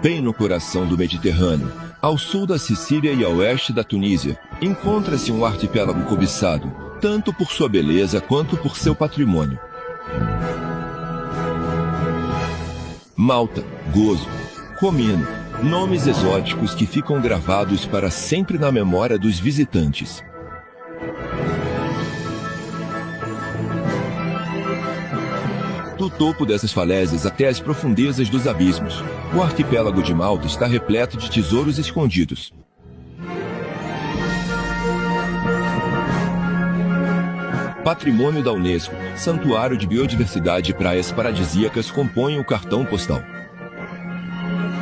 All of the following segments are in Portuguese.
Bem no coração do Mediterrâneo, ao sul da Sicília e a oeste da Tunísia, encontra-se um arquipélago cobiçado, tanto por sua beleza quanto por seu patrimônio. Malta, Gozo, Comino, nomes exóticos que ficam gravados para sempre na memória dos visitantes. Do topo dessas falésias até as profundezas dos abismos, o arquipélago de Malta está repleto de tesouros escondidos. Patrimônio da Unesco, Santuário de Biodiversidade e praias paradisíacas compõem o cartão postal.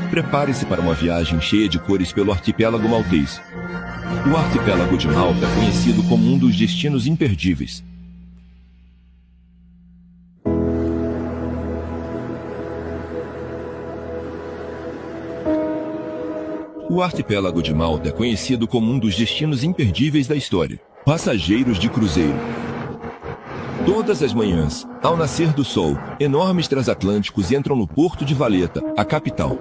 Prepare-se para uma viagem cheia de cores pelo arquipélago maltês. O arquipélago de Malta é conhecido como um dos destinos imperdíveis. O arquipélago de Malta é conhecido como um dos destinos imperdíveis da história. Passageiros de cruzeiro. Todas as manhãs, ao nascer do sol, enormes transatlânticos entram no porto de Valletta, a capital.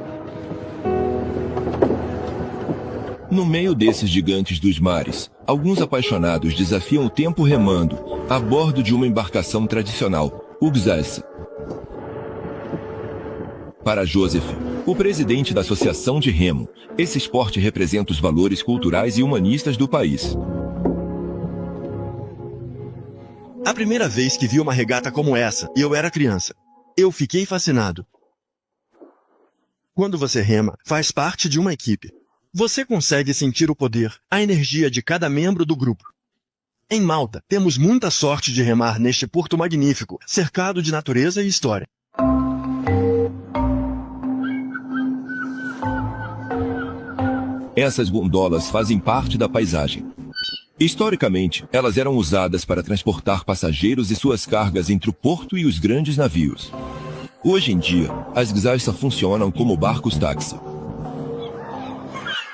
No meio desses gigantes dos mares, alguns apaixonados desafiam o tempo remando, a bordo de uma embarcação tradicional, o Gzais. Para Joseph, o presidente da Associação de Remo, esse esporte representa os valores culturais e humanistas do país. A primeira vez que vi uma regata como essa, e eu era criança, eu fiquei fascinado. Quando você rema, faz parte de uma equipe. Você consegue sentir o poder, a energia de cada membro do grupo. Em Malta, temos muita sorte de remar neste porto magnífico, cercado de natureza e história. Essas gondolas fazem parte da paisagem. Historicamente, elas eram usadas para transportar passageiros e suas cargas entre o porto e os grandes navios. Hoje em dia, as Gzais funcionam como barcos-táxi.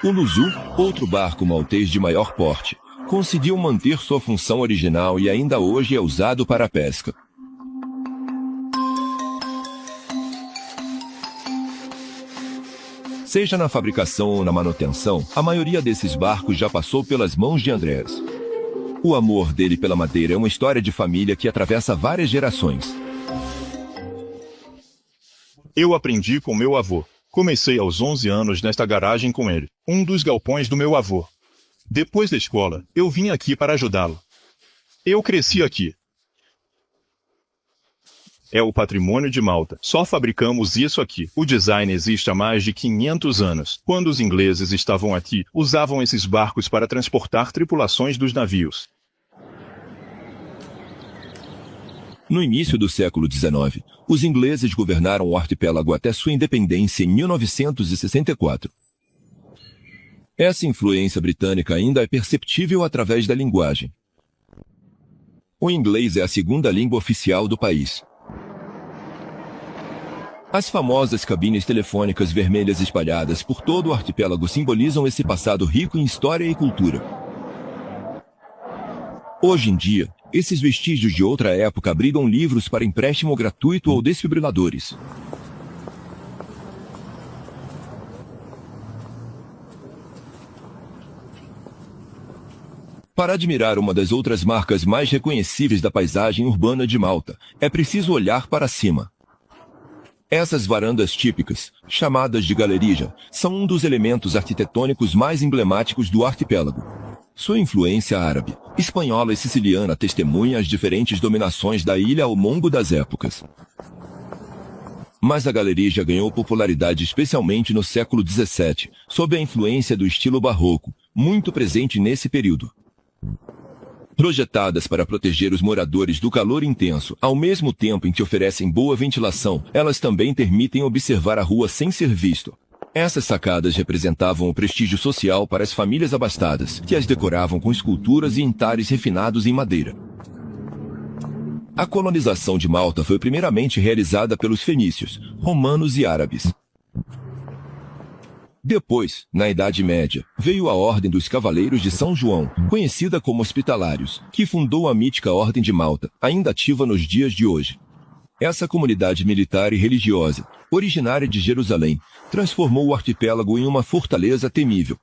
O Luzu, outro barco maltês de maior porte, conseguiu manter sua função original e ainda hoje é usado para a pesca. Seja na fabricação ou na manutenção, a maioria desses barcos já passou pelas mãos de Andrés. O amor dele pela madeira é uma história de família que atravessa várias gerações. Eu aprendi com meu avô. Comecei aos 11 anos nesta garagem com ele, um dos galpões do meu avô. Depois da escola, eu vim aqui para ajudá-lo. Eu cresci aqui. É o patrimônio de Malta. Só fabricamos isso aqui. O design existe há mais de 500 anos. Quando os ingleses estavam aqui, usavam esses barcos para transportar tripulações dos navios. No início do século XIX, os ingleses governaram o arquipélago até sua independência em 1964. Essa influência britânica ainda é perceptível através da linguagem. O inglês é a segunda língua oficial do país. As famosas cabines telefônicas vermelhas espalhadas por todo o arquipélago simbolizam esse passado rico em história e cultura. Hoje em dia, esses vestígios de outra época abrigam livros para empréstimo gratuito ou desfibriladores. Para admirar uma das outras marcas mais reconhecíveis da paisagem urbana de Malta, é preciso olhar para cima. Essas varandas típicas, chamadas de galerija, são um dos elementos arquitetônicos mais emblemáticos do arquipélago. Sua influência árabe, espanhola e siciliana testemunha as diferentes dominações da ilha ao longo das épocas. Mas a galerija ganhou popularidade especialmente no século XVII, sob a influência do estilo barroco, muito presente nesse período. Projetadas para proteger os moradores do calor intenso, ao mesmo tempo em que oferecem boa ventilação, elas também permitem observar a rua sem ser visto. Essas sacadas representavam o prestígio social para as famílias abastadas, que as decoravam com esculturas e entalhes refinados em madeira. A colonização de Malta foi primeiramente realizada pelos fenícios, romanos e árabes. Depois, na Idade Média, veio a Ordem dos Cavaleiros de São João, conhecida como Hospitalários, que fundou a mítica Ordem de Malta, ainda ativa nos dias de hoje. Essa comunidade militar e religiosa, originária de Jerusalém, transformou o arquipélago em uma fortaleza temível.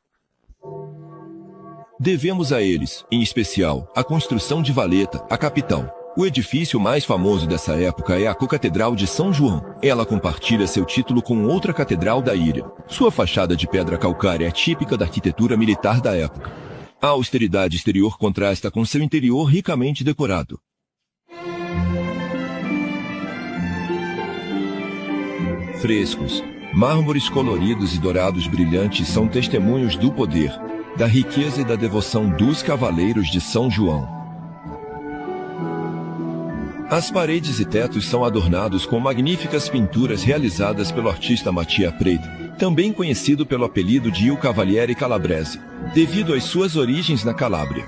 Devemos a eles, em especial, a construção de Valeta, a capital. O edifício mais famoso dessa época é a Cocatedral de São João. Ela compartilha seu título com outra catedral da ilha. Sua fachada de pedra calcária é típica da arquitetura militar da época. A austeridade exterior contrasta com seu interior ricamente decorado. Frescos, mármores coloridos e dourados brilhantes são testemunhos do poder, da riqueza e da devoção dos cavaleiros de São João. As paredes e tetos são adornados com magníficas pinturas realizadas pelo artista Mattia Preti, também conhecido pelo apelido de Il Cavaliere Calabrese, devido às suas origens na Calábria.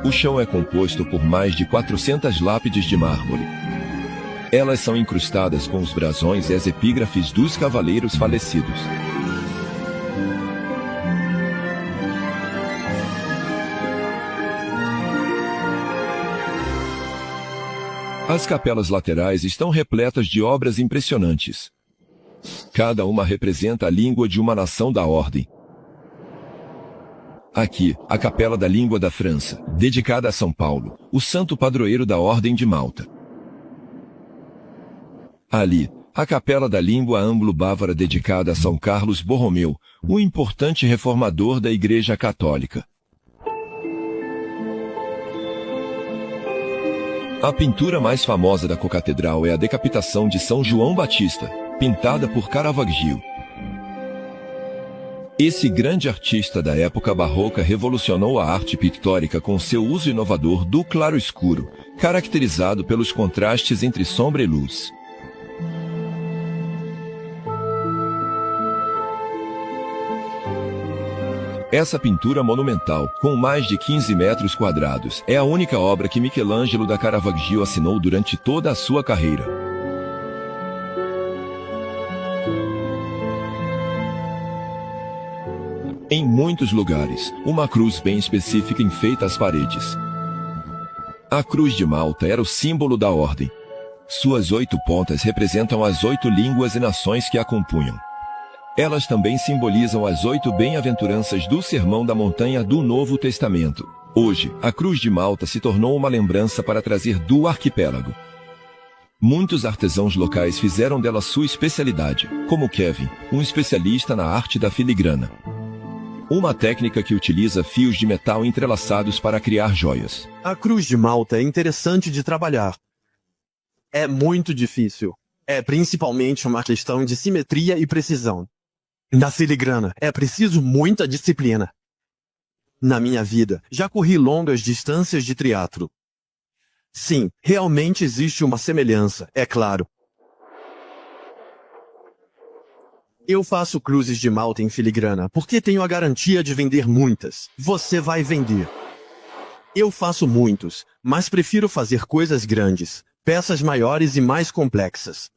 O chão é composto por mais de 400 lápides de mármore. Elas são incrustadas com os brasões e as epígrafes dos cavaleiros falecidos. As capelas laterais estão repletas de obras impressionantes. Cada uma representa a língua de uma nação da ordem. Aqui, a Capela da Língua da França, dedicada a São Paulo, o santo padroeiro da Ordem de Malta. Ali, a Capela da Língua Anglo-Bávara dedicada a São Carlos Borromeu, o importante reformador da Igreja Católica. A pintura mais famosa da Cocatedral é a Decapitação de São João Batista, pintada por Caravaggio. Esse grande artista da época barroca revolucionou a arte pictórica com seu uso inovador do claro-escuro, caracterizado pelos contrastes entre sombra e luz. Essa pintura monumental, com mais de 15 metros quadrados, é a única obra que Michelangelo da Caravaggio assinou durante toda a sua carreira. Em muitos lugares, uma cruz bem específica enfeita as paredes. A Cruz de Malta era o símbolo da ordem. Suas 8 pontas representam as 8 línguas e nações que a compunham. Elas também simbolizam as 8 bem-aventuranças do Sermão da Montanha do Novo Testamento. Hoje, a Cruz de Malta se tornou uma lembrança para trazer do arquipélago. Muitos artesãos locais fizeram dela sua especialidade, como Kevin, um especialista na arte da filigrana. Uma técnica que utiliza fios de metal entrelaçados para criar joias. A Cruz de Malta é interessante de trabalhar. É muito difícil. É principalmente uma questão de simetria e precisão. Na filigrana, é preciso muita disciplina. Na minha vida, já corri longas distâncias de triatlo. Sim, realmente existe uma semelhança, é claro. Eu faço cruzes de Malta em filigrana porque tenho a garantia de vender muitas. Você vai vender. Eu faço muitos, mas prefiro fazer coisas grandes, peças maiores e mais complexas.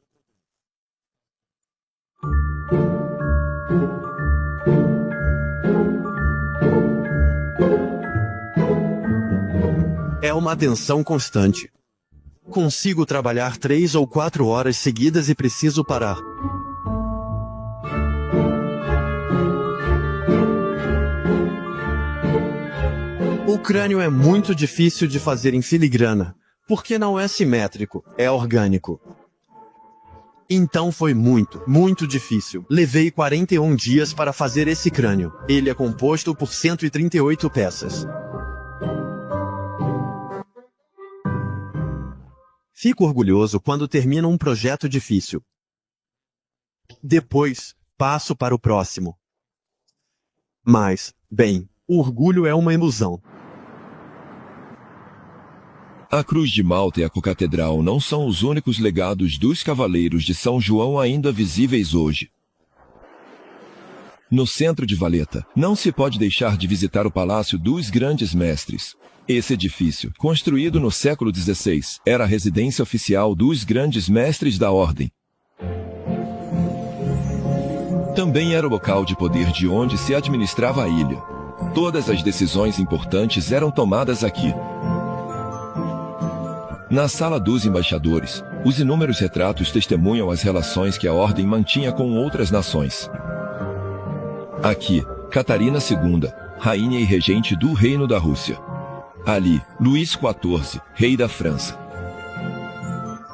É uma tensão constante. Consigo trabalhar 3 ou 4 horas seguidas e preciso parar. O crânio é muito difícil de fazer em filigrana, porque não é simétrico, é orgânico. Então foi muito difícil. Levei 41 dias para fazer esse crânio. Ele é composto por 138 peças. Fico orgulhoso quando termino um projeto difícil. Depois, passo para o próximo. Mas, bem, o orgulho é uma ilusão. A Cruz de Malta e a Cocatedral não são os únicos legados dos Cavaleiros de São João ainda visíveis hoje. No centro de Valeta, não se pode deixar de visitar o Palácio dos Grandes Mestres. Esse edifício, construído no século XVI, era a residência oficial dos Grandes Mestres da Ordem. Também era o local de poder de onde se administrava a ilha. Todas as decisões importantes eram tomadas aqui. Na sala dos embaixadores, os inúmeros retratos testemunham as relações que a ordem mantinha com outras nações. Aqui, Catarina II, rainha e regente do Reino da Rússia. Ali, Luís XIV, rei da França.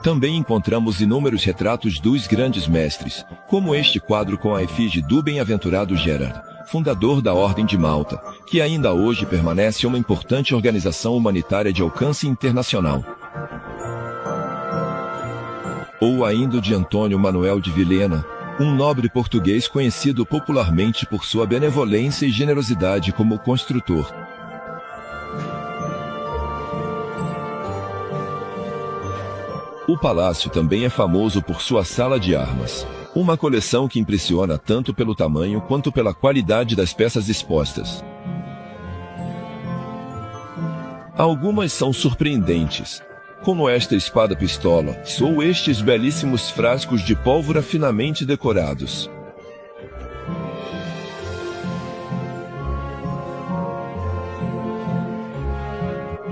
Também encontramos inúmeros retratos dos grandes mestres, como este quadro com a efígie do bem-aventurado Gerard, fundador da Ordem de Malta, que ainda hoje permanece uma importante organização humanitária de alcance internacional. Ou ainda o de Antônio Manuel de Vilhena, um nobre português conhecido popularmente por sua benevolência e generosidade como construtor. O palácio também é famoso por sua sala de armas, uma coleção que impressiona tanto pelo tamanho quanto pela qualidade das peças expostas. Algumas são surpreendentes, como esta espada-pistola, ou estes belíssimos frascos de pólvora finamente decorados.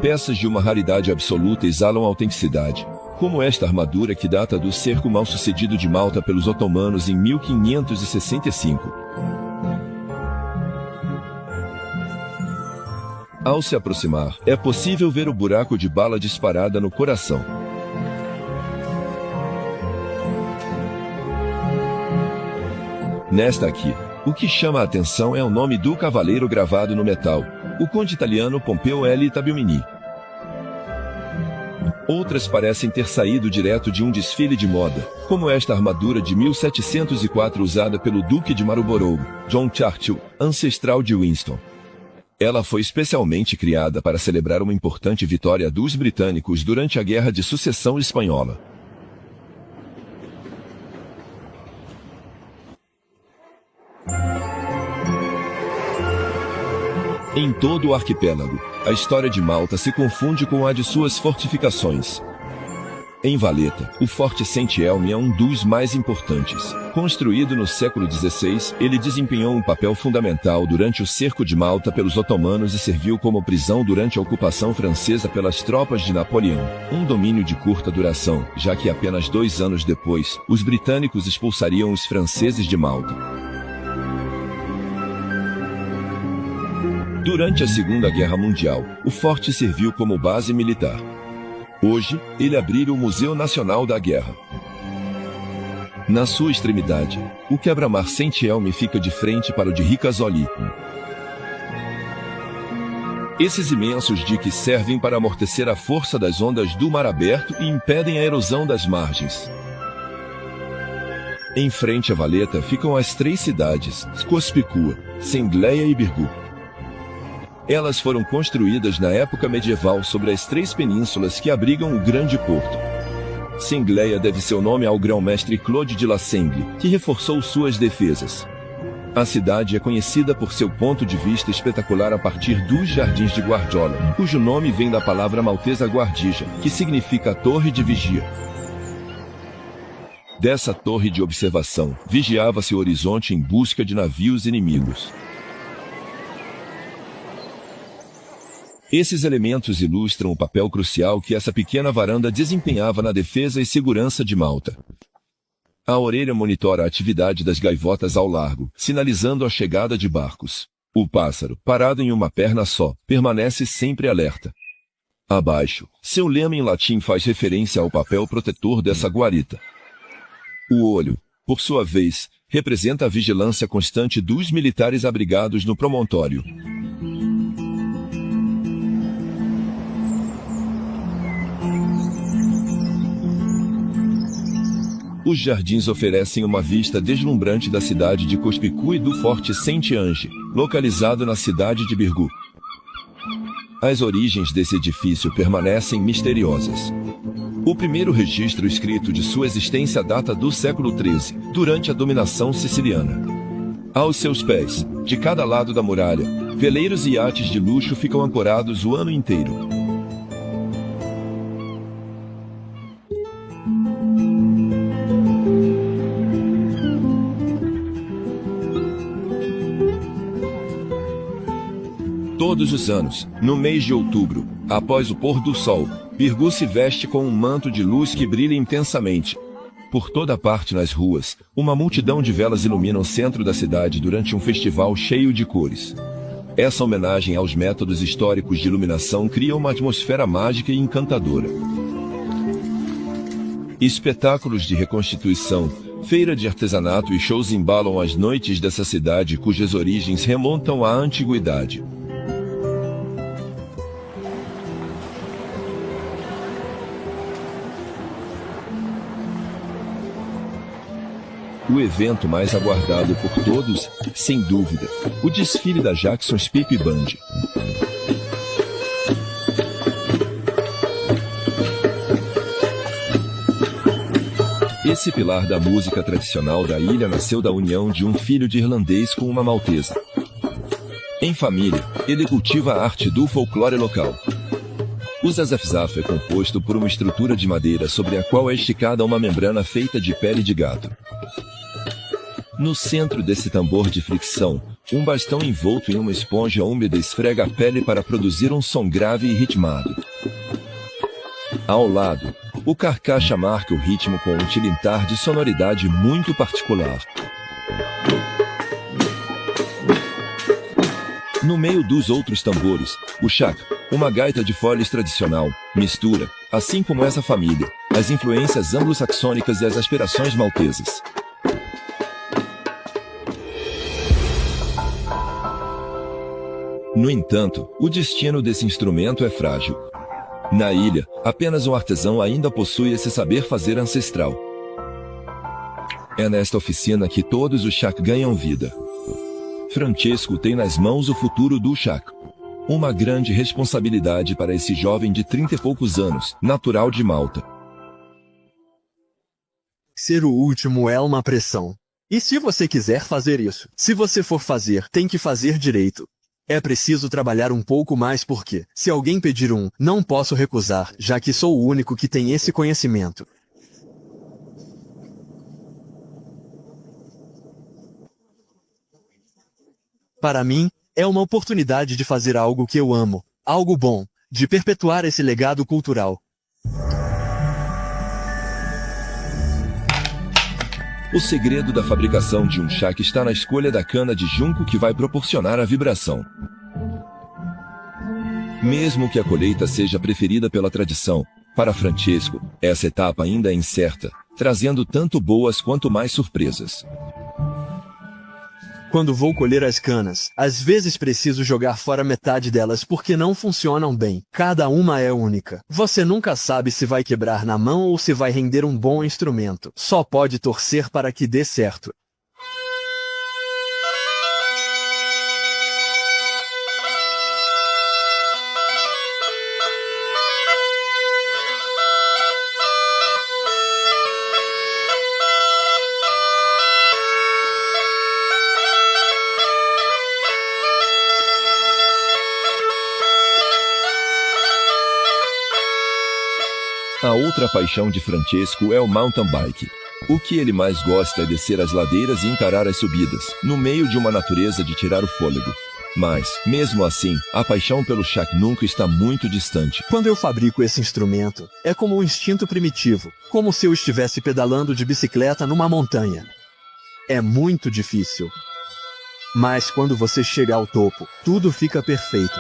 Peças de uma raridade absoluta exalam autenticidade, como esta armadura que data do cerco mal-sucedido de Malta pelos otomanos em 1565. Ao se aproximar, é possível ver o buraco de bala disparada no coração. Nesta aqui, o que chama a atenção é o nome do cavaleiro gravado no metal, o conde italiano Pompeo L. Tabiumini. Outras parecem ter saído direto de um desfile de moda, como esta armadura de 1704 usada pelo Duque de Marlborough, John Churchill, ancestral de Winston. Ela foi especialmente criada para celebrar uma importante vitória dos britânicos durante a Guerra de Sucessão Espanhola. Em todo o arquipélago, a história de Malta se confunde com a de suas fortificações. Em Valeta, o Forte Saint-Elme é um dos mais importantes. Construído no século XVI, ele desempenhou um papel fundamental durante o cerco de Malta pelos otomanos e serviu como prisão durante a ocupação francesa pelas tropas de Napoleão. Um domínio de curta duração, já que apenas 2 anos depois, os britânicos expulsariam os franceses de Malta. Durante a Segunda Guerra Mundial, o forte serviu como base militar. Hoje, ele abriga o Museu Nacional da Guerra. Na sua extremidade, o quebra-mar Saint-Elme fica de frente para o de Ricasoli. Esses imensos diques servem para amortecer a força das ondas do mar aberto e impedem a erosão das margens. Em frente a Valeta ficam as 3 cidades, Cospicua, Sengleia e Birgu. Elas foram construídas na época medieval sobre as 3 penínsulas que abrigam o grande porto. Sengleia deve seu nome ao grão-mestre Claude de La Sengle, que reforçou suas defesas. A cidade é conhecida por seu ponto de vista espetacular a partir dos Jardins de Guardiola, cujo nome vem da palavra maltesa guardija, que significa torre de vigia. Dessa torre de observação, vigiava-se o horizonte em busca de navios inimigos. Esses elementos ilustram o papel crucial que essa pequena varanda desempenhava na defesa e segurança de Malta. A orelha monitora a atividade das gaivotas ao largo, sinalizando a chegada de barcos. O pássaro, parado em uma perna só, permanece sempre alerta. Abaixo, seu lema em latim faz referência ao papel protetor dessa guarita. O olho, por sua vez, representa a vigilância constante dos militares abrigados no promontório. Os jardins oferecem uma vista deslumbrante da cidade de Cospicua e do Forte Saint-Ange, localizado na cidade de Birgu. As origens desse edifício permanecem misteriosas. O primeiro registro escrito de sua existência data do século XIII, durante a dominação siciliana. Aos seus pés, de cada lado da muralha, veleiros e iates de luxo ficam ancorados o ano inteiro. Todos os anos, no mês de outubro, após o pôr do sol, Birgu se veste com um manto de luz que brilha intensamente. Por toda parte nas ruas, uma multidão de velas ilumina o centro da cidade durante um festival cheio de cores. Essa homenagem aos métodos históricos de iluminação cria uma atmosfera mágica e encantadora. Espetáculos de reconstituição, feira de artesanato e shows embalam as noites dessa cidade cujas origens remontam à antiguidade. O evento mais aguardado por todos, sem dúvida, o desfile da Jackson's Pipe Band. Esse pilar da música tradicional da ilha nasceu da união de um filho de irlandês com uma maltesa. Em família, ele cultiva a arte do folclore local. O zazafzaf é composto por uma estrutura de madeira sobre a qual é esticada uma membrana feita de pele de gato. No centro desse tambor de fricção, um bastão envolto em uma esponja úmida esfrega a pele para produzir um som grave e ritmado. Ao lado, o carcacha marca o ritmo com um tilintar de sonoridade muito particular. No meio dos outros tambores, o shak, uma gaita de foles tradicional, mistura, assim como essa família, as influências anglo-saxônicas e as aspirações maltesas. No entanto, o destino desse instrumento é frágil. Na ilha, apenas um artesão ainda possui esse saber fazer ancestral. É nesta oficina que todos os shak ganham vida. Francesco tem nas mãos o futuro do shak. Uma grande responsabilidade para esse jovem de 30 e poucos anos, natural de Malta. Ser o último é uma pressão. E se você quiser fazer isso, se você for fazer, tem que fazer direito. É preciso trabalhar um pouco mais porque, se alguém pedir não posso recusar, já que sou o único que tem esse conhecimento. Para mim, é uma oportunidade de fazer algo que eu amo, algo bom, de perpetuar esse legado cultural. O segredo da fabricação de um shak está na escolha da cana de junco que vai proporcionar a vibração. Mesmo que a colheita seja preferida pela tradição, para Francesco, essa etapa ainda é incerta, trazendo tanto boas quanto mais surpresas. Quando vou colher as canas, às vezes preciso jogar fora metade delas porque não funcionam bem. Cada uma é única. Você nunca sabe se vai quebrar na mão ou se vai render um bom instrumento. Só pode torcer para que dê certo. A outra paixão de Francesco é o mountain bike. O que ele mais gosta é descer as ladeiras e encarar as subidas, no meio de uma natureza de tirar o fôlego. Mas, mesmo assim, a paixão pelo shak nunca está muito distante. Quando eu fabrico esse instrumento, é como um instinto primitivo, como se eu estivesse pedalando de bicicleta numa montanha. É muito difícil. Mas quando você chega ao topo, tudo fica perfeito.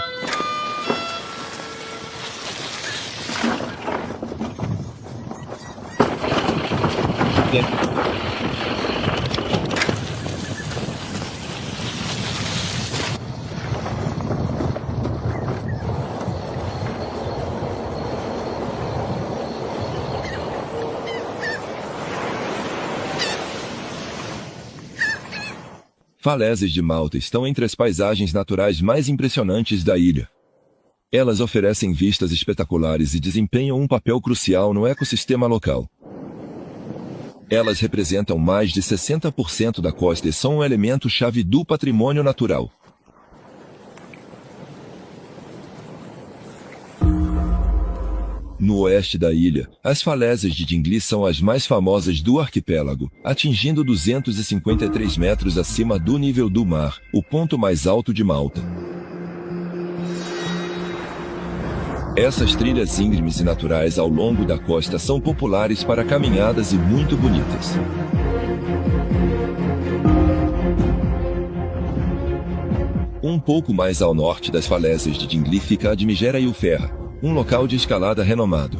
Falésias de Malta estão entre as paisagens naturais mais impressionantes da ilha. Elas oferecem vistas espetaculares e desempenham um papel crucial no ecossistema local. Elas representam mais de 60% da costa e são um elemento-chave do patrimônio natural. No oeste da ilha, as falésias de Dingley são as mais famosas do arquipélago, atingindo 253 metros acima do nível do mar, o ponto mais alto de Malta. Essas trilhas íngremes e naturais ao longo da costa são populares para caminhadas e muito bonitas. Um pouco mais ao norte das falésias de Dingli fica a de Migera e Uferra, um local de escalada renomado.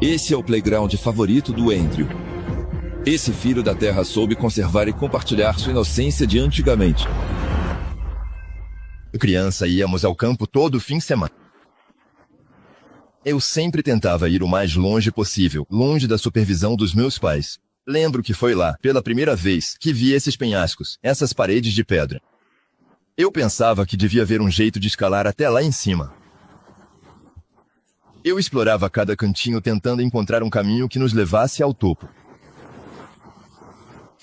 Esse é o playground favorito do Andrew. Esse filho da terra soube conservar e compartilhar sua inocência de antigamente. Criança, íamos ao campo todo fim de semana. Eu sempre tentava ir o mais longe possível, longe da supervisão dos meus pais. Lembro que foi lá, pela primeira vez, que vi esses penhascos, essas paredes de pedra. Eu pensava que devia haver um jeito de escalar até lá em cima. Eu explorava cada cantinho tentando encontrar um caminho que nos levasse ao topo.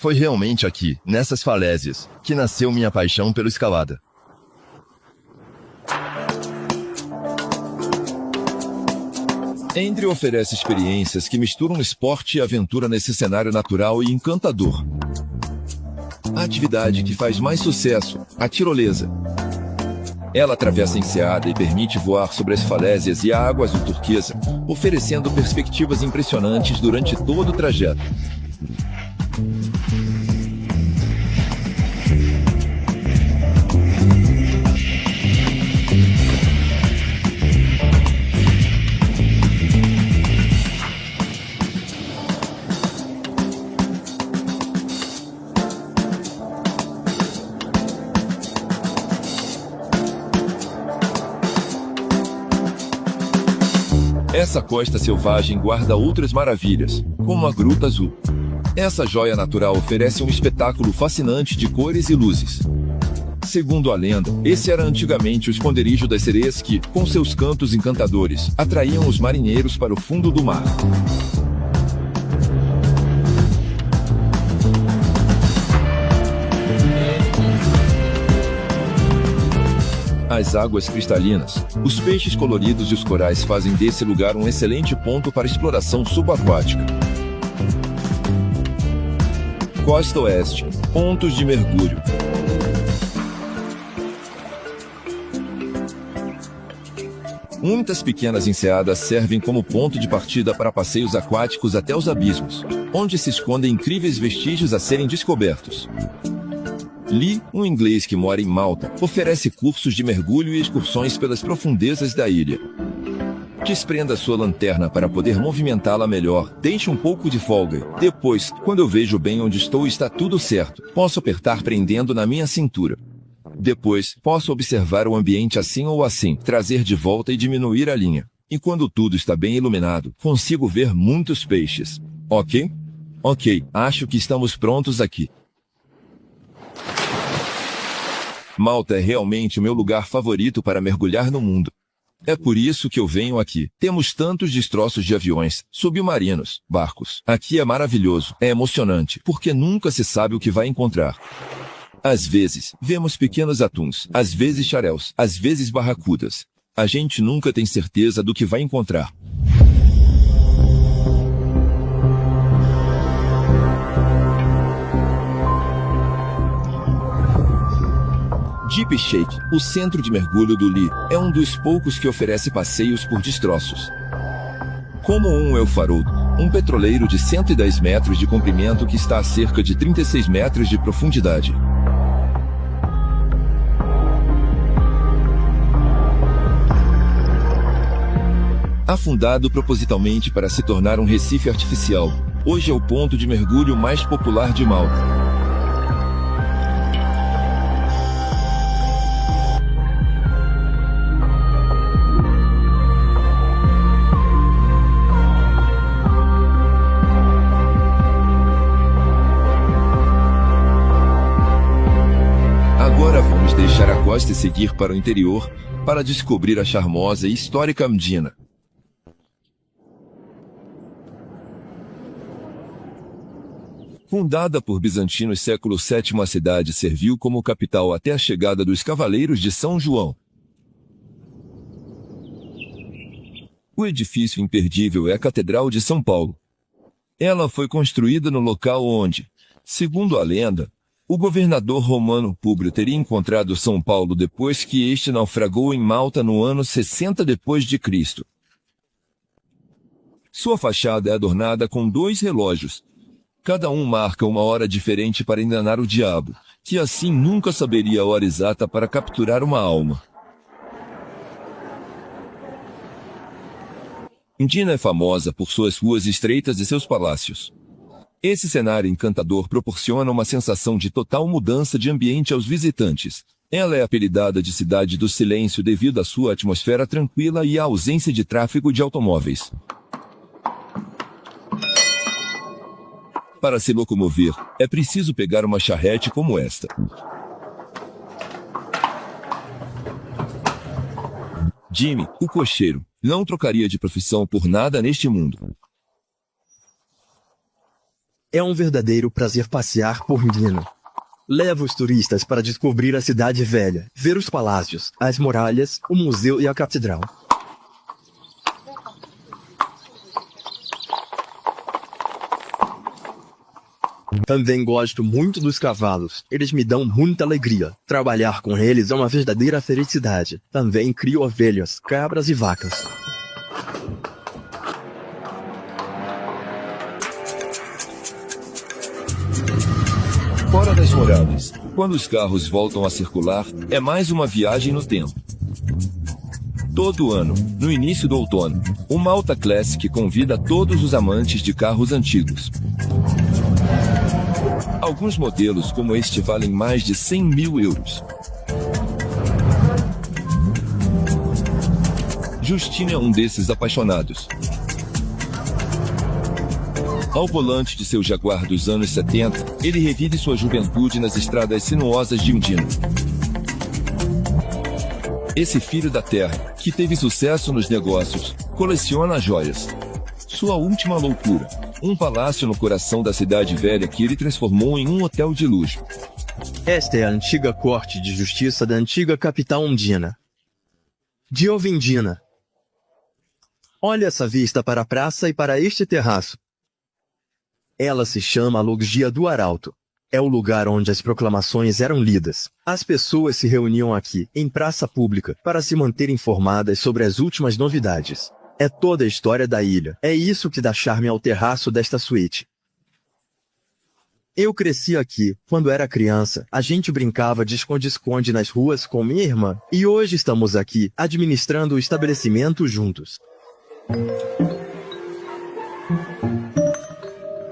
Foi realmente aqui, nessas falésias, que nasceu minha paixão pela escalada. Andrew oferece experiências que misturam esporte e aventura nesse cenário natural e encantador. A atividade que faz mais sucesso, a tirolesa. Ela atravessa a enseada e permite voar sobre as falésias e a água azul turquesa, oferecendo perspectivas impressionantes durante todo o trajeto. Essa costa selvagem guarda outras maravilhas, como a Gruta Azul. Essa joia natural oferece um espetáculo fascinante de cores e luzes. Segundo a lenda, esse era antigamente o esconderijo das sereias que, com seus cantos encantadores, atraíam os marinheiros para o fundo do mar. As águas cristalinas, os peixes coloridos e os corais fazem desse lugar um excelente ponto para exploração subaquática. Costa Oeste, pontos de mergulho. Muitas pequenas enseadas servem como ponto de partida para passeios aquáticos até os abismos, onde se escondem incríveis vestígios a serem descobertos. Lee, um inglês que mora em Malta, oferece cursos de mergulho e excursões pelas profundezas da ilha. Desprenda sua lanterna para poder movimentá-la melhor. Deixe um pouco de folga. Depois, quando eu vejo bem onde estou e está tudo certo, posso apertar prendendo na minha cintura. Depois, posso observar o ambiente assim ou assim, trazer de volta e diminuir a linha. E quando tudo está bem iluminado, consigo ver muitos peixes. Ok? Ok, acho que estamos prontos aqui. Malta é realmente o meu lugar favorito para mergulhar no mundo. É por isso que eu venho aqui. Temos tantos destroços de aviões, submarinos, barcos. Aqui é maravilhoso, é emocionante, porque nunca se sabe o que vai encontrar. Às vezes, vemos pequenos atuns, às vezes xaréus, às vezes barracudas. A gente nunca tem certeza do que vai encontrar. Deep Shake, o centro de mergulho do Lee, é um dos poucos que oferece passeios por destroços. Como um Elfaroldo, um petroleiro de 110 metros de comprimento que está a cerca de 36 metros de profundidade. Afundado propositalmente para se tornar um recife artificial, hoje é o ponto de mergulho mais popular de Malta. Agora vamos deixar a costa e seguir para o interior, para descobrir a charmosa e histórica Medina. Fundada por bizantinos século VII, a cidade serviu como capital até a chegada dos Cavaleiros de São João. O edifício imperdível é a Catedral de São Paulo. Ela foi construída no local onde, segundo a lenda, o governador romano Públio teria encontrado São Paulo depois que este naufragou em Malta no ano 60 depois de Cristo. Sua fachada é adornada com 2 relógios. Cada um marca uma hora diferente para enganar o diabo, que assim nunca saberia a hora exata para capturar uma alma. Mdina é famosa por suas ruas estreitas e seus palácios. Esse cenário encantador proporciona uma sensação de total mudança de ambiente aos visitantes. Ela é apelidada de Cidade do Silêncio devido à sua atmosfera tranquila e à ausência de tráfego de automóveis. Para se locomover, é preciso pegar uma charrete como esta. Jimmy, o cocheiro, não trocaria de profissão por nada neste mundo. É um verdadeiro prazer passear por Mdina. Leva os turistas para descobrir a cidade velha, ver os palácios, as muralhas, o museu e a catedral. Também gosto muito dos cavalos. Eles me dão muita alegria. Trabalhar com eles é uma verdadeira felicidade. Também crio ovelhas, cabras e vacas. Fora das muralhas, quando os carros voltam a circular, é mais uma viagem no tempo. Todo ano, no início do outono, o Malta Classic convida todos os amantes de carros antigos. Alguns modelos como este valem mais de 100 mil euros. Justine é um desses apaixonados. Ao volante de seu Jaguar dos anos 70, ele revive sua juventude nas estradas sinuosas de Mdina. Esse filho da terra, que teve sucesso nos negócios, coleciona joias. Sua última loucura, um palácio no coração da cidade velha que ele transformou em um hotel de luxo. Esta é a antiga corte de justiça da antiga capital Mdina. Diovindina. Olha essa vista para a praça e para este terraço. Ela se chama Logia do Arauto. É o lugar onde as proclamações eram lidas. As pessoas se reuniam aqui, em praça pública, para se manter informadas sobre as últimas novidades. É toda a história da ilha. É isso que dá charme ao terraço desta suíte. Eu cresci aqui. Quando era criança, a gente brincava de esconde-esconde nas ruas com minha irmã. E hoje estamos aqui, administrando o estabelecimento juntos.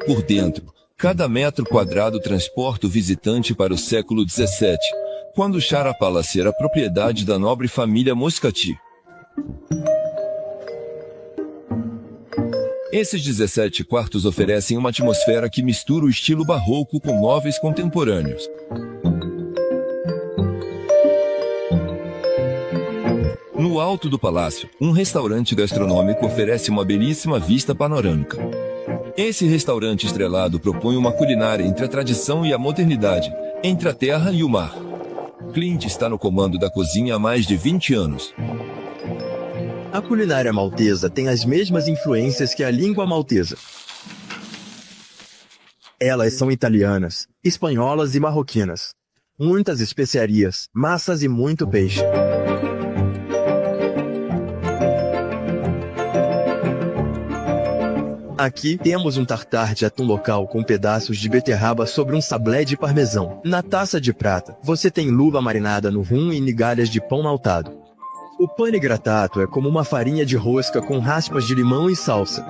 Por dentro, cada metro quadrado transporta o visitante para o século XVII, quando Chara Palace era propriedade da nobre família Moscati. Esses 17 quartos oferecem uma atmosfera que mistura o estilo barroco com móveis contemporâneos. No alto do palácio, um restaurante gastronômico oferece uma belíssima vista panorâmica. Esse restaurante estrelado propõe uma culinária entre a tradição e a modernidade, entre a terra e o mar. Clint está no comando da cozinha há mais de 20 anos. A culinária maltesa tem as mesmas influências que a língua maltesa. Elas são italianas, espanholas e marroquinas. Muitas especiarias, massas e muito peixe. Aqui temos um tartar de atum local com pedaços de beterraba sobre um sablé de parmesão. Na taça de prata, você tem luva marinada no rum e migalhas de pão maltado. O pane gratato é como uma farinha de rosca com raspas de limão e salsa.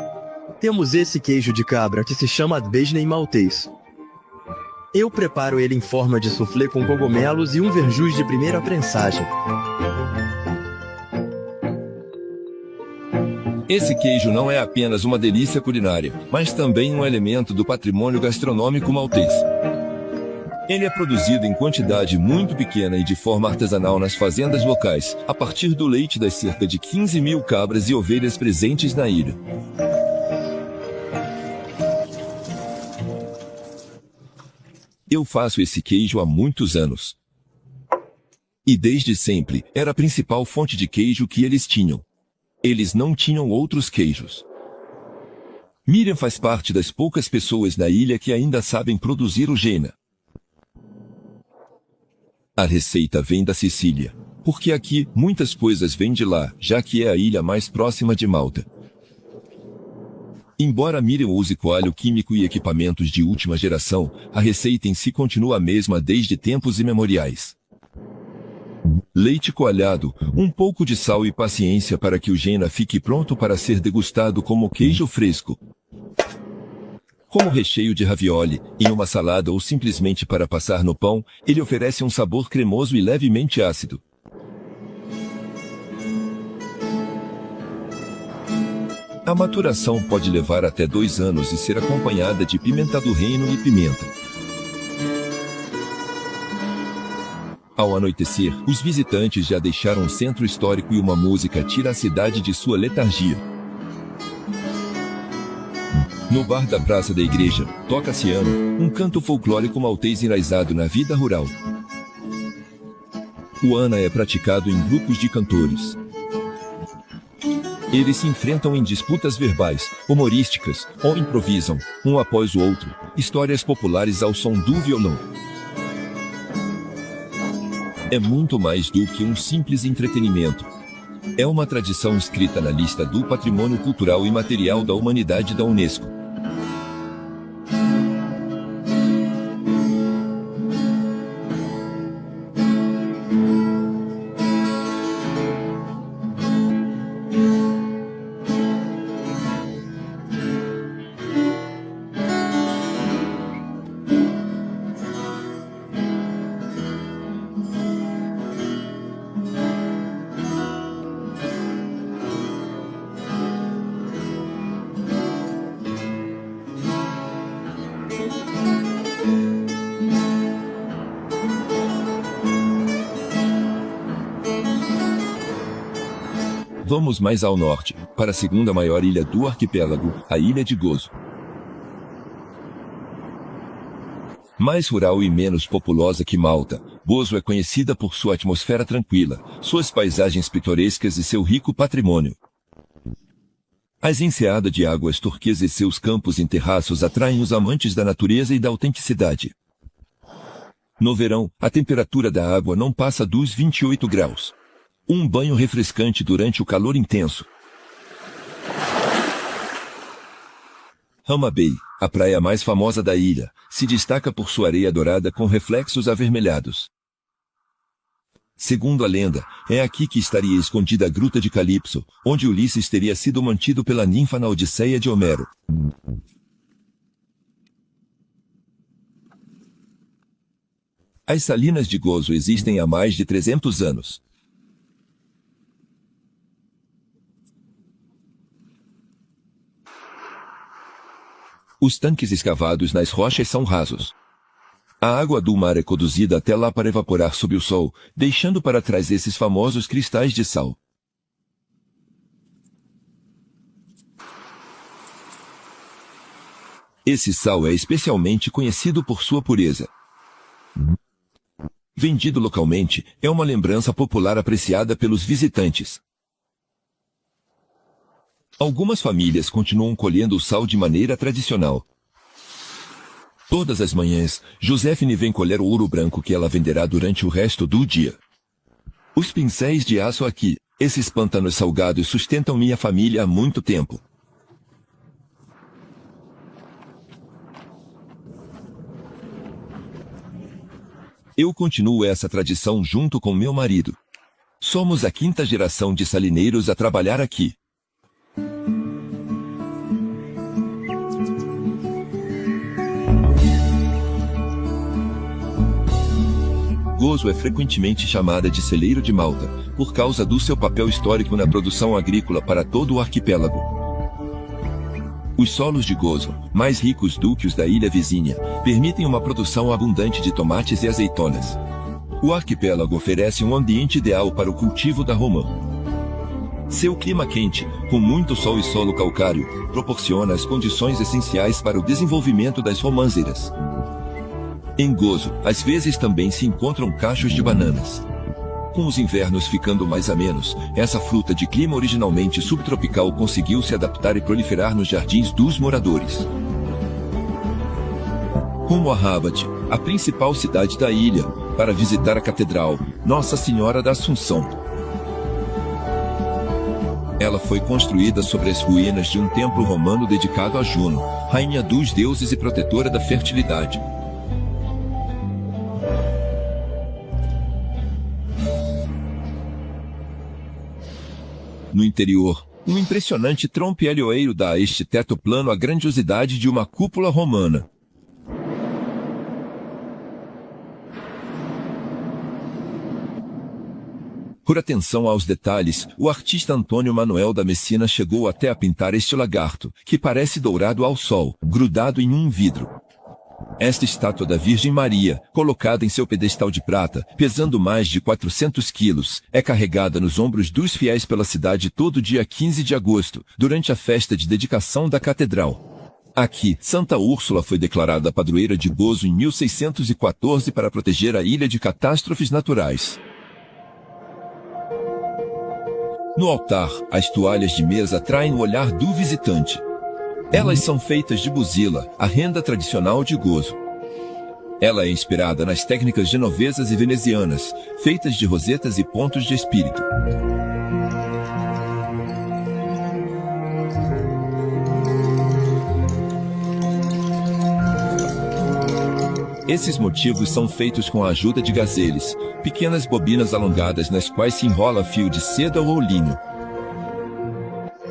Temos esse queijo de cabra que se chama Besney maltês. Eu preparo ele em forma de soufflé com cogumelos e um verjus de primeira prensagem. Esse queijo não é apenas uma delícia culinária, mas também um elemento do patrimônio gastronômico maltês. Ele é produzido em quantidade muito pequena e de forma artesanal nas fazendas locais, a partir do leite das cerca de 15 mil cabras e ovelhas presentes na ilha. Eu faço esse queijo há muitos anos. E desde sempre, era a principal fonte de queijo que eles tinham. Eles não tinham outros queijos. Miriam faz parte das poucas pessoas na ilha que ainda sabem produzir o Jena. A receita vem da Sicília, porque aqui muitas coisas vêm de lá, já que é a ilha mais próxima de Malta. Embora Miriam use coalho químico e equipamentos de última geração, a receita em si continua a mesma desde tempos imemoriais. Leite coalhado, um pouco de sal e paciência para que o Jena fique pronto para ser degustado como queijo fresco. Como recheio de ravioli, em uma salada ou simplesmente para passar no pão, ele oferece um sabor cremoso e levemente ácido. A maturação pode levar até 2 anos e ser acompanhada de pimenta do reino e pimenta. Ao anoitecer, os visitantes já deixaram o centro histórico e uma música tira a cidade de sua letargia. No bar da praça da igreja, toca-se ano, um canto folclórico maltês enraizado na vida rural. O Ana é praticado em grupos de cantores. Eles se enfrentam em disputas verbais, humorísticas, ou improvisam, um após o outro, histórias populares ao som do violão. É muito mais do que um simples entretenimento. É uma tradição inscrita na lista do Patrimônio Cultural e Material da Humanidade da Unesco. Vamos mais ao norte, para a segunda maior ilha do arquipélago, a Ilha de Gozo. Mais rural e menos populosa que Malta, Gozo é conhecida por sua atmosfera tranquila, suas paisagens pitorescas e seu rico patrimônio. As enseadas de águas turquesas e seus campos em terraços atraem os amantes da natureza e da autenticidade. No verão, a temperatura da água não passa dos 28 graus. Um banho refrescante durante o calor intenso. Hama Bay, a praia mais famosa da ilha, se destaca por sua areia dourada com reflexos avermelhados. Segundo a lenda, é aqui que estaria escondida a Gruta de Calipso, onde Ulisses teria sido mantido pela ninfa na Odisseia de Homero. As salinas de Gozo existem há mais de 300 anos. Os tanques escavados nas rochas são rasos. A água do mar é conduzida até lá para evaporar sob o sol, deixando para trás esses famosos cristais de sal. Esse sal é especialmente conhecido por sua pureza. Vendido localmente, é uma lembrança popular apreciada pelos visitantes. Algumas famílias continuam colhendo o sal de maneira tradicional. Todas as manhãs, Joséfine vem colher o ouro branco que ela venderá durante o resto do dia. Os pincéis de aço aqui, esses pântanos salgados sustentam minha família há muito tempo. Eu continuo essa tradição junto com meu marido. Somos a 5ª geração de salineiros a trabalhar aqui. Gozo é frequentemente chamada de celeiro de Malta, por causa do seu papel histórico na produção agrícola para todo o arquipélago. Os solos de Gozo, mais ricos do que os da ilha vizinha, permitem uma produção abundante de tomates e azeitonas. O arquipélago oferece um ambiente ideal para o cultivo da romã. Seu clima quente, com muito sol e solo calcário, proporciona as condições essenciais para o desenvolvimento das romãzeiras. Em Gozo, às vezes também se encontram cachos de bananas. Com os invernos ficando mais amenos, essa fruta de clima originalmente subtropical conseguiu se adaptar e proliferar nos jardins dos moradores. Rumo a Rabat, a principal cidade da ilha, para visitar a Catedral Nossa Senhora da Assunção. Ela foi construída sobre as ruínas de um templo romano dedicado a Juno, rainha dos deuses e protetora da fertilidade. No interior, um impressionante trompelhoeiro dá a este teto plano a grandiosidade de uma cúpula romana. Por atenção aos detalhes, o artista Antônio Manuel da Messina chegou até a pintar este lagarto, que parece dourado ao sol, grudado em um vidro. Esta estátua da Virgem Maria, colocada em seu pedestal de prata, pesando mais de 400 quilos, é carregada nos ombros dos fiéis pela cidade todo dia 15 de agosto, durante a festa de dedicação da catedral. Aqui, Santa Úrsula foi declarada padroeira de Gozo em 1614 para proteger a ilha de catástrofes naturais. No altar, as toalhas de mesa atraem o olhar do visitante. Elas são feitas de buzila, a renda tradicional de Gozo. Ela é inspirada nas técnicas genovesas e venezianas, feitas de rosetas e pontos de espírito. Esses motivos são feitos com a ajuda de gazeles, pequenas bobinas alongadas nas quais se enrola fio de seda ou linho.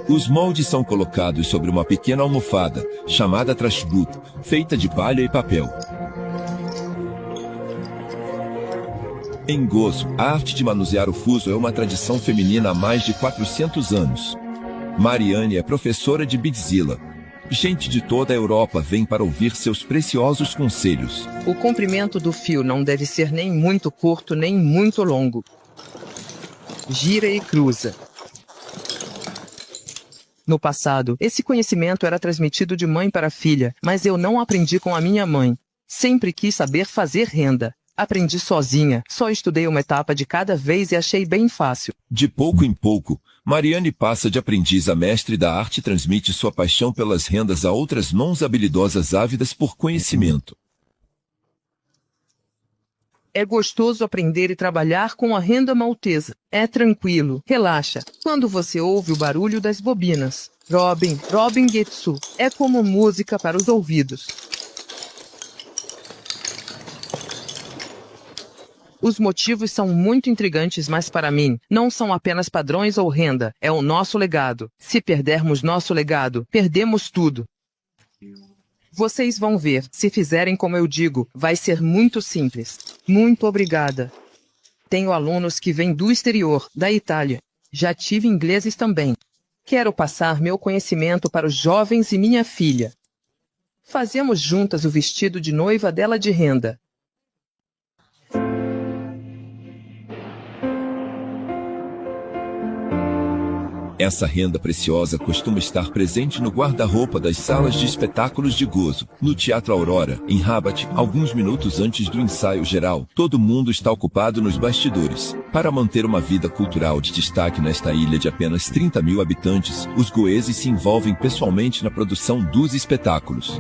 Os moldes são colocados sobre uma pequena almofada, chamada trashgut, feita de palha e papel. Em Gozo, a arte de manusear o fuso é uma tradição feminina há mais de 400 anos. Mariane é professora de Bidzila. Gente de toda a Europa vem para ouvir seus preciosos conselhos. O comprimento do fio não deve ser nem muito curto nem muito longo. Gira e cruza. No passado, esse conhecimento era transmitido de mãe para filha, mas eu não aprendi com a minha mãe. Sempre quis saber fazer renda. Aprendi sozinha, só estudei uma etapa de cada vez e achei bem fácil. De pouco em pouco, Mariane passa de aprendiz a mestre da arte e transmite sua paixão pelas rendas a outras mãos habilidosas ávidas por conhecimento. É gostoso aprender e trabalhar com a renda maltesa. É tranquilo, relaxa, quando você ouve o barulho das bobinas. Robin Getsu, é como música para os ouvidos. Os motivos são muito intrigantes, mas para mim, não são apenas padrões ou renda, é o nosso legado. Se perdermos nosso legado, perdemos tudo. Vocês vão ver, se fizerem como eu digo, vai ser muito simples. Muito obrigada. Tenho alunos que vêm do exterior, da Itália. Já tive ingleses também. Quero passar meu conhecimento para os jovens e minha filha. Fazemos juntas o vestido de noiva dela de renda. Essa renda preciosa costuma estar presente no guarda-roupa das salas de espetáculos de Gozo. No Teatro Aurora, em Rabat, alguns minutos antes do ensaio geral, todo mundo está ocupado nos bastidores. Para manter uma vida cultural de destaque nesta ilha de apenas 30 mil habitantes, os goeses se envolvem pessoalmente na produção dos espetáculos.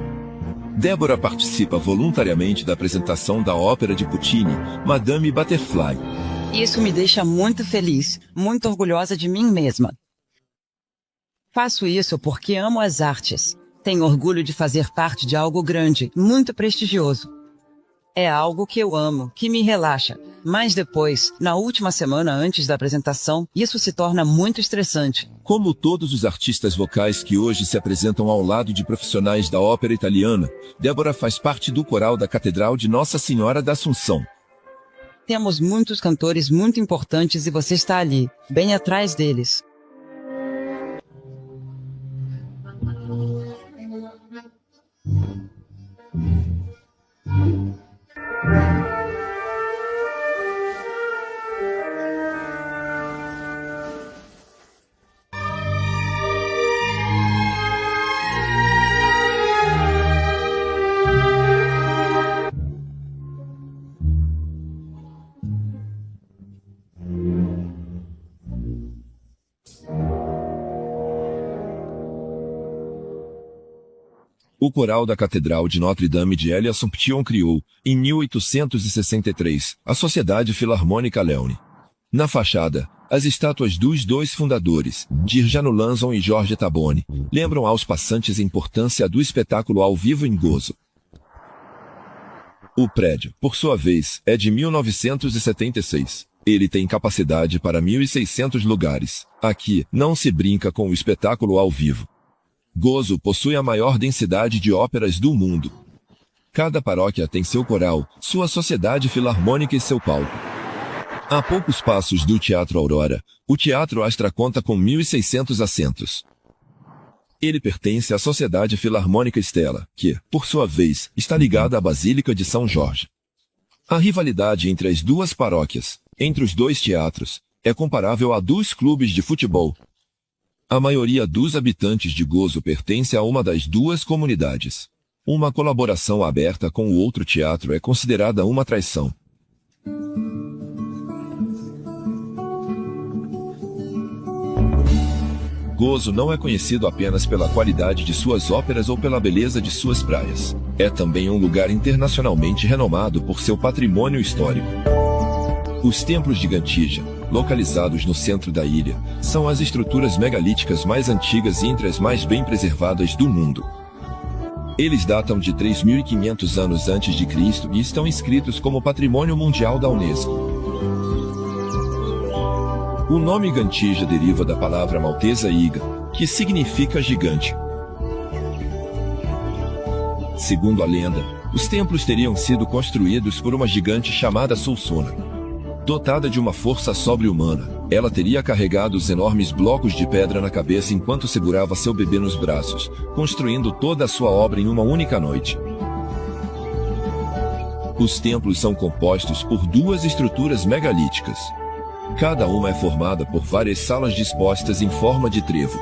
Débora participa voluntariamente da apresentação da ópera de Puccini, Madame Butterfly. Isso me deixa muito feliz, muito orgulhosa de mim mesma. Faço isso porque amo as artes. Tenho orgulho de fazer parte de algo grande, muito prestigioso. É algo que eu amo, que me relaxa. Mas depois, na última semana antes da apresentação, isso se torna muito estressante. Como todos os artistas vocais que hoje se apresentam ao lado de profissionais da ópera italiana, Débora faz parte do coral da Catedral de Nossa Senhora da Assunção. Temos muitos cantores muito importantes e você está ali, bem atrás deles. o coral da Catedral de Notre-Dame de l'Assomption criou, em 1863, a Sociedade Filarmônica Leone. Na fachada, as estátuas dos dois fundadores, Dirjano Lanzon e Jorge Tabone, lembram aos passantes a importância do espetáculo ao vivo em Gozo. O prédio, por sua vez, é de 1976. Ele tem capacidade para 1.600 lugares. Aqui, não se brinca com o espetáculo ao vivo. Gozo possui a maior densidade de óperas do mundo. Cada paróquia tem seu coral, sua sociedade filarmônica e seu palco. A poucos passos do Teatro Aurora, o Teatro Astra conta com 1.600 assentos. Ele pertence à Sociedade Filarmônica Stella, que, por sua vez, está ligada à Basílica de São Jorge. A rivalidade entre as duas paróquias, entre os dois teatros, é comparável a dos clubes de futebol. A maioria dos habitantes de Gozo pertence a uma das duas comunidades. Uma colaboração aberta com o outro teatro é considerada uma traição. Gozo não é conhecido apenas pela qualidade de suas óperas ou pela beleza de suas praias. É também um lugar internacionalmente renomado por seu patrimônio histórico. Os templos de Gantija, localizados no centro da ilha, são as estruturas megalíticas mais antigas e entre as mais bem preservadas do mundo. Eles datam de 3.500 anos antes de Cristo e estão inscritos como Patrimônio Mundial da Unesco. O nome Gantija deriva da palavra maltesa Iga, que significa gigante. Segundo a lenda, os templos teriam sido construídos por uma gigante chamada Sulsuna. Dotada de uma força sobre-humana, ela teria carregado os enormes blocos de pedra na cabeça enquanto segurava seu bebê nos braços, construindo toda a sua obra em uma única noite. Os templos são compostos por duas estruturas megalíticas. Cada uma é formada por várias salas dispostas em forma de trevo.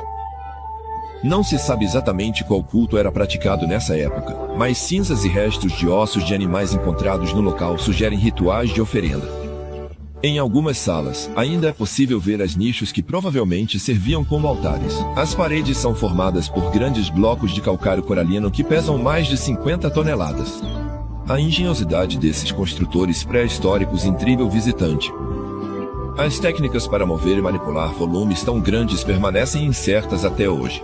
Não se sabe exatamente qual culto era praticado nessa época, mas cinzas e restos de ossos de animais encontrados no local sugerem rituais de oferenda. Em algumas salas, ainda é possível ver as nichos que provavelmente serviam como altares. As paredes são formadas por grandes blocos de calcário coralino que pesam mais de 50 toneladas. A engenhosidade desses construtores pré-históricos intriga o visitante. As técnicas para mover e manipular volumes tão grandes permanecem incertas até hoje.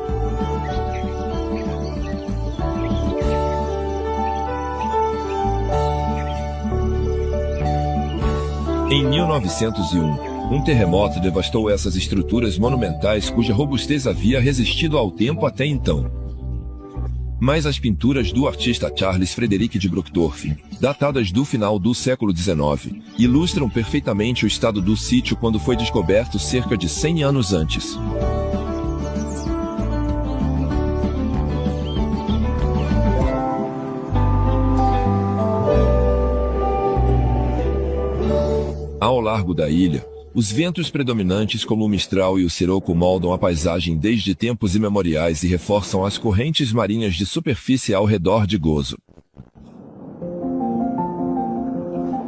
Em 1901, um terremoto devastou essas estruturas monumentais cuja robustez havia resistido ao tempo até então. Mas as pinturas do artista Charles Frederick de Brockdorff, datadas do final do século XIX, ilustram perfeitamente o estado do sítio quando foi descoberto cerca de 100 anos antes. Ao largo da ilha, os ventos predominantes como o mistral e o siroco moldam a paisagem desde tempos imemoriais e reforçam as correntes marinhas de superfície ao redor de Gozo.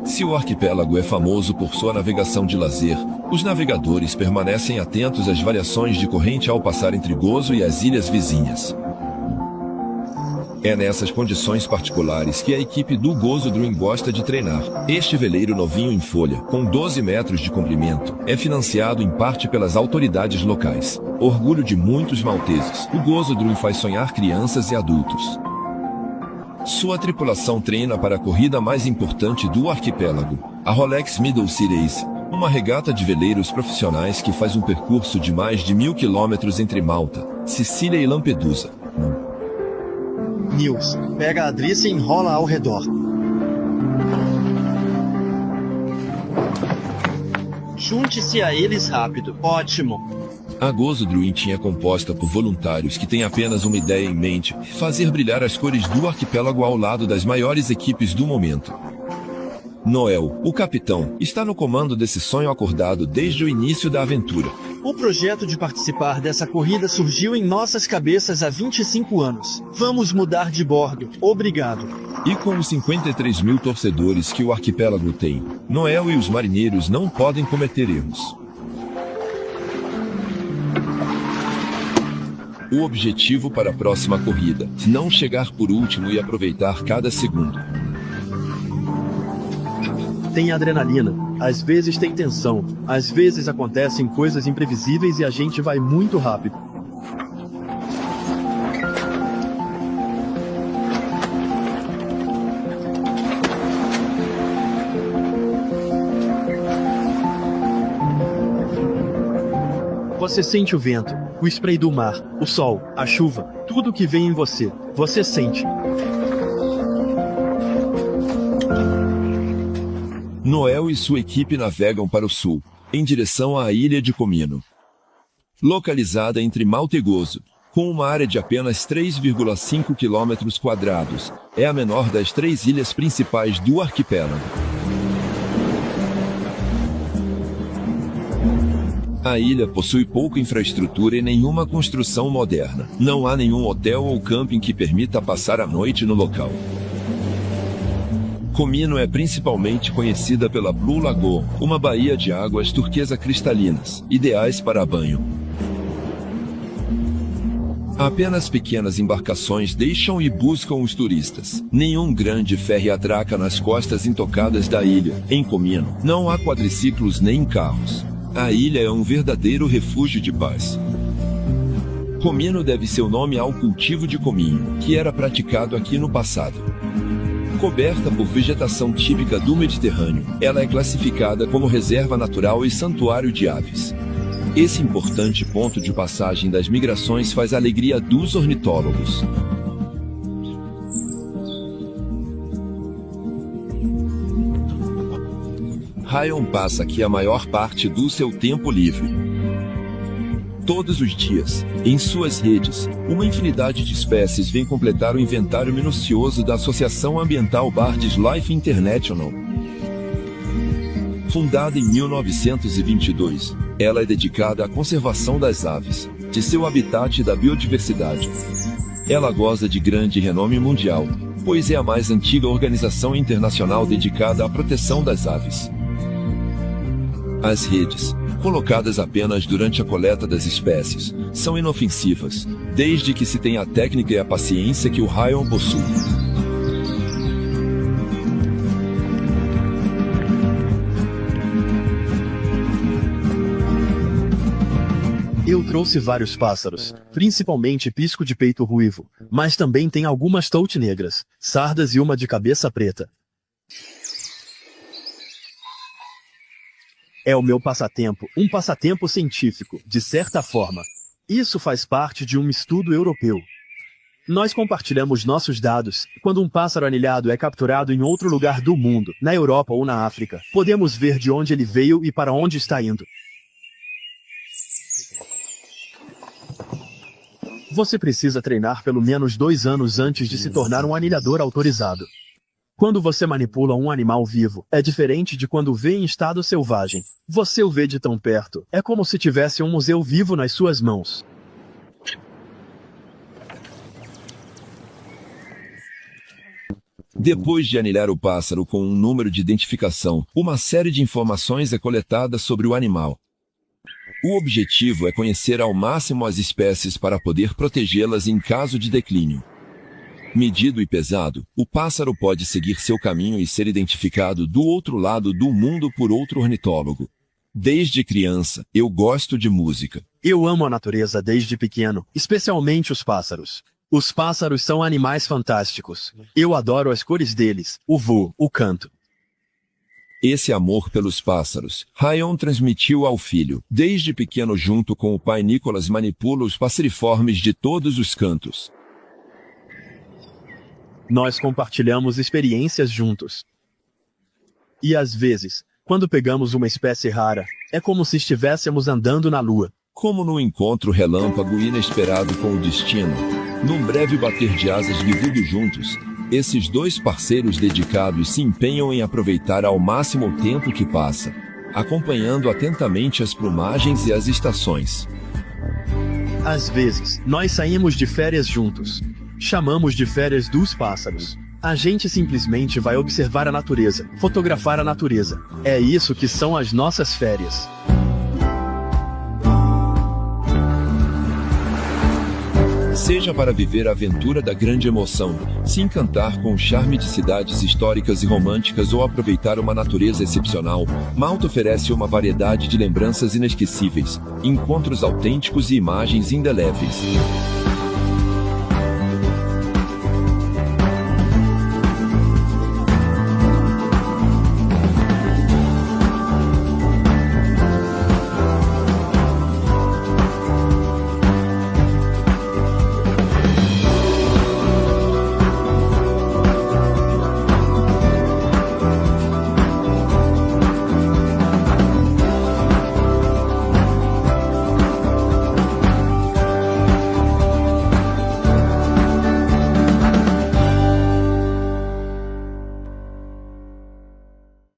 Se o arquipélago é famoso por sua navegação de lazer, os navegadores permanecem atentos às variações de corrente ao passar entre Gozo e as ilhas vizinhas. É nessas condições particulares que a equipe do Gozo Dream gosta de treinar. Este veleiro novinho em folha, com 12 metros de comprimento, é financiado em parte pelas autoridades locais. Orgulho de muitos malteses, o Gozo Dream faz sonhar crianças e adultos. Sua tripulação treina para a corrida mais importante do arquipélago, a Rolex Middle Sea Race, uma regata de veleiros profissionais que faz um percurso de mais de 1.000 quilômetros entre Malta, Sicília e Lampedusa. Nils, pega a Adrice e enrola ao redor. Junte-se a eles rápido. Ótimo. A Gozo Druid é composta por voluntários que têm apenas uma ideia em mente: fazer brilhar as cores do arquipélago ao lado das maiores equipes do momento. Noel, o capitão, está no comando desse sonho acordado desde o início da aventura. O projeto de participar dessa corrida surgiu em nossas cabeças há 25 anos. Vamos mudar de bordo. Obrigado. E com os 53 mil torcedores que o arquipélago tem, Noel e os marinheiros não podem cometer erros. O objetivo para a próxima corrida: não chegar por último e aproveitar cada segundo. Tem adrenalina, às vezes tem tensão, às vezes acontecem coisas imprevisíveis e a gente vai muito rápido. Você sente o vento, o spray do mar, o sol, a chuva, tudo que vem em você. Você sente. Noel e sua equipe navegam para o sul, em direção à ilha de Comino. Localizada entre Malta e Gozo, com uma área de apenas 3,5 km², é a menor das 3 ilhas principais do arquipélago. A ilha possui pouca infraestrutura e nenhuma construção moderna. Não há nenhum hotel ou camping que permita passar a noite no local. Comino é principalmente conhecida pela Blue Lagoon, uma baía de águas turquesa cristalinas, ideais para banho. Apenas pequenas embarcações deixam e buscam os turistas. Nenhum grande ferry atraca nas costas intocadas da ilha. Em Comino, não há quadriciclos nem carros. A ilha é um verdadeiro refúgio de paz. Comino deve seu nome ao cultivo de cominho, que era praticado aqui no passado. Coberta por vegetação típica do Mediterrâneo, ela é classificada como reserva natural e santuário de aves. Esse importante ponto de passagem das migrações faz a alegria dos ornitólogos. Ryan passa aqui a maior parte do seu tempo livre. Todos os dias, em suas redes, uma infinidade de espécies vem completar o inventário minucioso da Associação Ambiental BirdLife International. Fundada em 1922, ela é dedicada à conservação das aves, de seu habitat e da biodiversidade. Ela goza de grande renome mundial, pois é a mais antiga organização internacional dedicada à proteção das aves. As redes, colocadas apenas durante a coleta das espécies, são inofensivas, desde que se tenha a técnica e a paciência que o Ryan possui. Eu trouxe vários pássaros, principalmente pisco de peito ruivo, mas também tem algumas tout negras, sardas e uma de cabeça preta. É o meu passatempo, um passatempo científico, de certa forma. Isso faz parte de um estudo europeu. Nós compartilhamos nossos dados. Quando um pássaro anilhado é capturado em outro lugar do mundo, na Europa ou na África, podemos ver de onde ele veio e para onde está indo. Você precisa treinar pelo menos 2 anos antes de se tornar um anilhador autorizado. Quando você manipula um animal vivo, é diferente de quando vê em estado selvagem. Você o vê de tão perto. É como se tivesse um museu vivo nas suas mãos. Depois de anilhar o pássaro com um número de identificação, uma série de informações é coletada sobre o animal. O objetivo é conhecer ao máximo as espécies para poder protegê-las em caso de declínio. Medido e pesado, o pássaro pode seguir seu caminho e ser identificado do outro lado do mundo por outro ornitólogo. Desde criança, eu gosto de música. Eu amo a natureza desde pequeno, especialmente os pássaros. Os pássaros são animais fantásticos. Eu adoro as cores deles, o voo, o canto. Esse amor pelos pássaros, Ryan transmitiu ao filho. Desde pequeno, junto com o pai, Nicholas manipula os passeriformes de todos os cantos. Nós compartilhamos experiências juntos. E às vezes, quando pegamos uma espécie rara, é como se estivéssemos andando na lua. Como num encontro relâmpago inesperado com o destino, num breve bater de asas vivido juntos, esses dois parceiros dedicados se empenham em aproveitar ao máximo o tempo que passa, acompanhando atentamente as plumagens e as estações. Às vezes, nós saímos de férias juntos. Chamamos de férias dos pássaros. A gente simplesmente vai observar a natureza, fotografar a natureza. É isso que são as nossas férias. Seja para viver a aventura da grande emoção, se encantar com o charme de cidades históricas e românticas ou aproveitar uma natureza excepcional, Malta oferece uma variedade de lembranças inesquecíveis, encontros autênticos e imagens indeléveis.